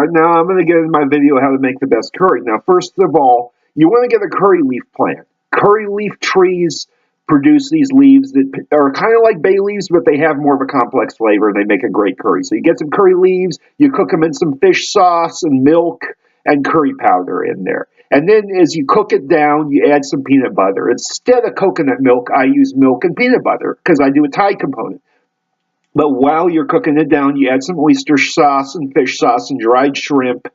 Now I'm going to get into my video how to make the best curry. Now, first of all, you want to get a curry leaf plant. Curry leaf trees produce these leaves that are kind of like bay leaves, but they have more of a complex flavor. They make a great curry. So you get some curry leaves, you cook them in some fish sauce and milk and curry powder in there. And then as you cook it down, you add some peanut butter. Instead of coconut milk, I use milk and peanut butter because I do a Thai component. But while you're cooking it down, you add some oyster sauce and fish sauce and dried shrimp.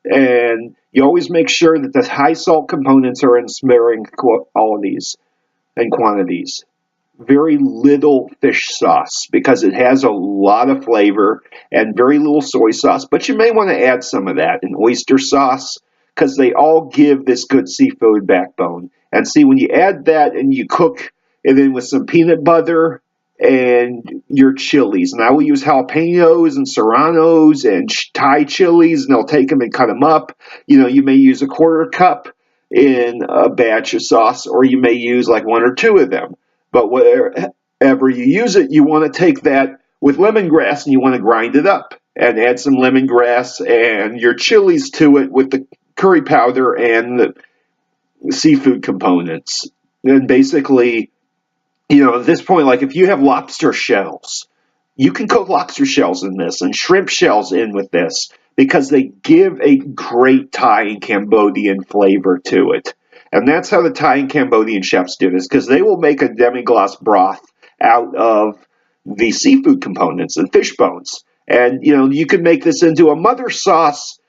And you always make sure that the high salt components are in sparing qualities and quantities. Very little fish sauce because it has a lot of flavor, and very little soy sauce. But you may want to add some of that in oyster sauce because they all give this good seafood backbone. And see, when you add that and you cook it in with some peanut butter and your chilies. And I will use jalapenos and serranos and Thai chilies, and I'll take them and cut them up. You know, you may use a quarter cup in a batch of sauce, or you may use like one or two of them. But wherever you use it, you want to take that with lemongrass and you want to grind it up and add some lemongrass and your chilies to it with the curry powder and the seafood components. And basically, you know, at this point, like if you have lobster shells, you can cook lobster shells in this and shrimp shells in with this because they give a great Thai and Cambodian flavor to it. And that's how the Thai and Cambodian chefs do this, because they will make a demi-glace broth out of the seafood components and fish bones. And, you know, you can make this into a mother sauce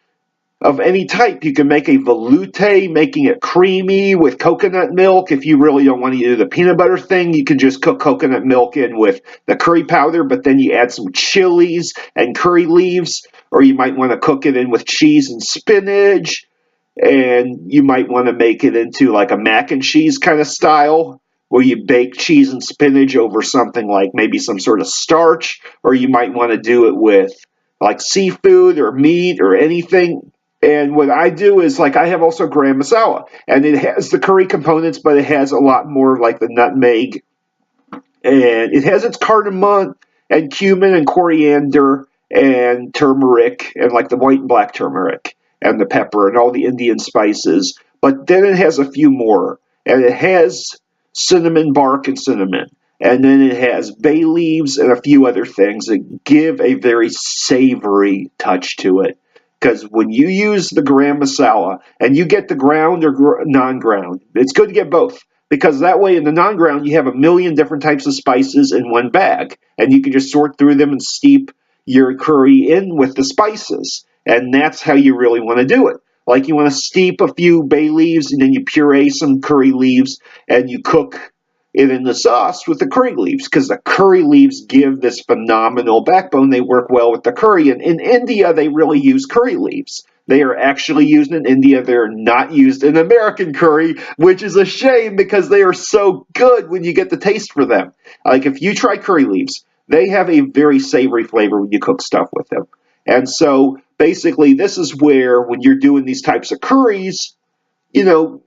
of any type. You can make a velouté, making it creamy with coconut milk. If you really don't want to do the peanut butter thing, you can just cook coconut milk in with the curry powder, but then you add some chilies and curry leaves, or you might want to cook it in with cheese and spinach, and you might want to make it into like a mac and cheese kind of style, where you bake cheese and spinach over something like maybe some sort of starch, or you might want to do it with like seafood or meat or anything. And what I do is, like, I have also garam masala, and it has the curry components, but it has a lot more like the nutmeg, and it has its cardamom and cumin and coriander and turmeric and like the white and black turmeric and the pepper and all the Indian spices. But then it has a few more, and it has cinnamon bark and cinnamon. And then it has bay leaves and a few other things that give a very savory touch to it. Because when you use the garam masala and you get the ground or non-ground, it's good to get both. Because that way in the non-ground you have a million different types of spices in one bag. And you can just sort through them and steep your curry in with the spices. And that's how you really want to do it. Like you want to steep a few bay leaves and then you puree some curry leaves and you cook it in the sauce with the curry leaves, because the curry leaves give this phenomenal backbone. They work well with the curry. And in India, they really use curry leaves. They are actually used in India. They're not used in American curry, which is a shame because they are so good when you get the taste for them. Like if you try curry leaves, they have a very savory flavor when you cook stuff with them. And so basically this is where when you're doing these types of curries, you know,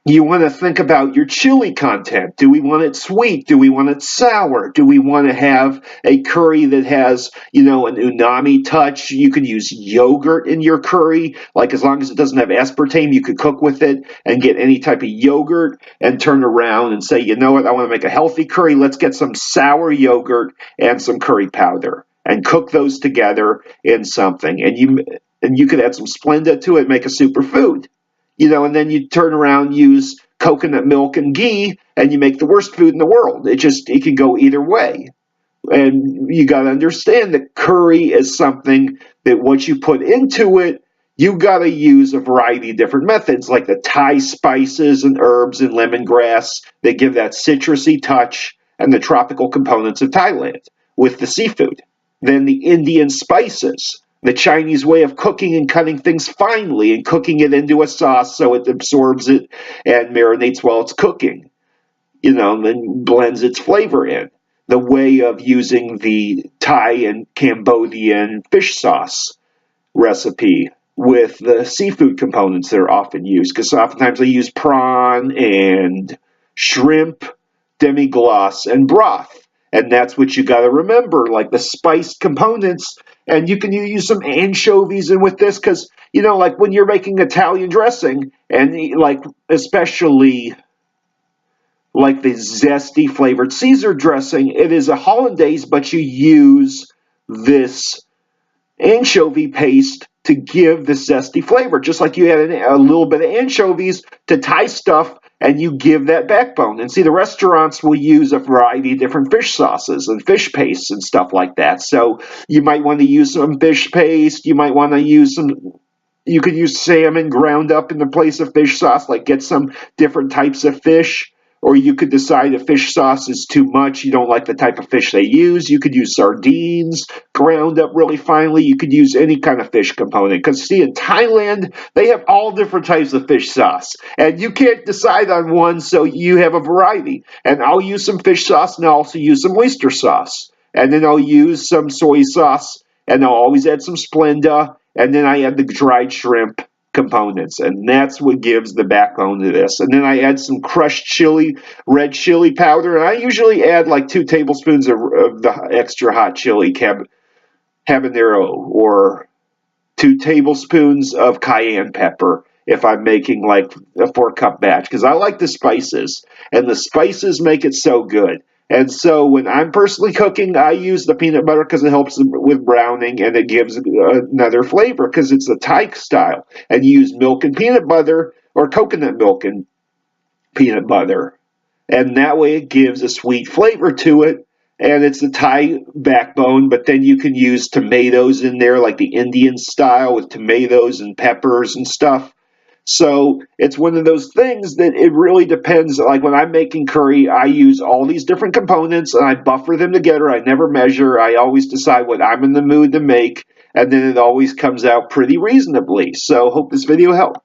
you want to think about your chili content. Do we want it sweet? Do we want it sour? Do we want to have a curry that has, you know, an umami touch? You could use yogurt in your curry. Like as long as it doesn't have aspartame, you could cook with it and get any type of yogurt and turn around and say, you know what, I want to make a healthy curry. Let's get some sour yogurt and some curry powder and cook those together in something. And you could add some Splenda to it, make a superfood. You know, and then you turn around, use coconut milk and ghee, and you make the worst food in the world. It can go either way. And you got to understand that curry is something that once you put into it, you got to use a variety of different methods, like the Thai spices and herbs and lemongrass that give that citrusy touch, and the tropical components of Thailand with the seafood. Then the Indian spices, the Chinese way of cooking and cutting things finely and cooking it into a sauce so it absorbs it and marinates while it's cooking, you know, and then blends its flavor in. The way of using the Thai and Cambodian fish sauce recipe with the seafood components that are often used, because oftentimes they use prawn and shrimp, demi-glace, and broth. And that's what you got to remember, like the spiced components And you can use some anchovies in with this because, you know, like when you're making Italian dressing, and like especially like the zesty flavored Caesar dressing, it is a hollandaise, but you use this anchovy paste to give the zesty flavor, just like you add a little bit of anchovies to tie stuff and you give that backbone. And see, the restaurants will use a variety of different fish sauces and fish pastes and stuff like that. So you might want to use some fish paste, you might want to use some, you could use salmon ground up in the place of fish sauce, like get some different types of fish. Or you could decide if fish sauce is too much, you don't like the type of fish they use. You could use sardines ground up really finely. You could use any kind of fish component. Because, see, in Thailand, they have all different types of fish sauce. And you can't decide on one, so you have a variety. And I'll use some fish sauce, and I'll also use some oyster sauce. And then I'll use some soy sauce, and I'll always add some Splenda. And then I add the dried shrimp components, and that's what gives the backbone to this. And then I add some crushed chili, red chili powder, and I usually add like 2 tablespoons of the extra hot chili, habanero, or 2 tablespoons of cayenne pepper if I'm making like a 4-cup batch, because I like the spices, and the spices make it so good. And so when I'm personally cooking, I use the peanut butter because it helps with browning and it gives another flavor because it's a Thai style. And you use milk and peanut butter or coconut milk and peanut butter. And that way it gives a sweet flavor to it. And it's the Thai backbone, but then you can use tomatoes in there like the Indian style with tomatoes and peppers and stuff. So it's one of those things that it really depends. Like when I'm making curry, I use all these different components and I buffer them together. I never measure. I always decide what I'm in the mood to make, and then it always comes out pretty reasonably. So hope this video helped.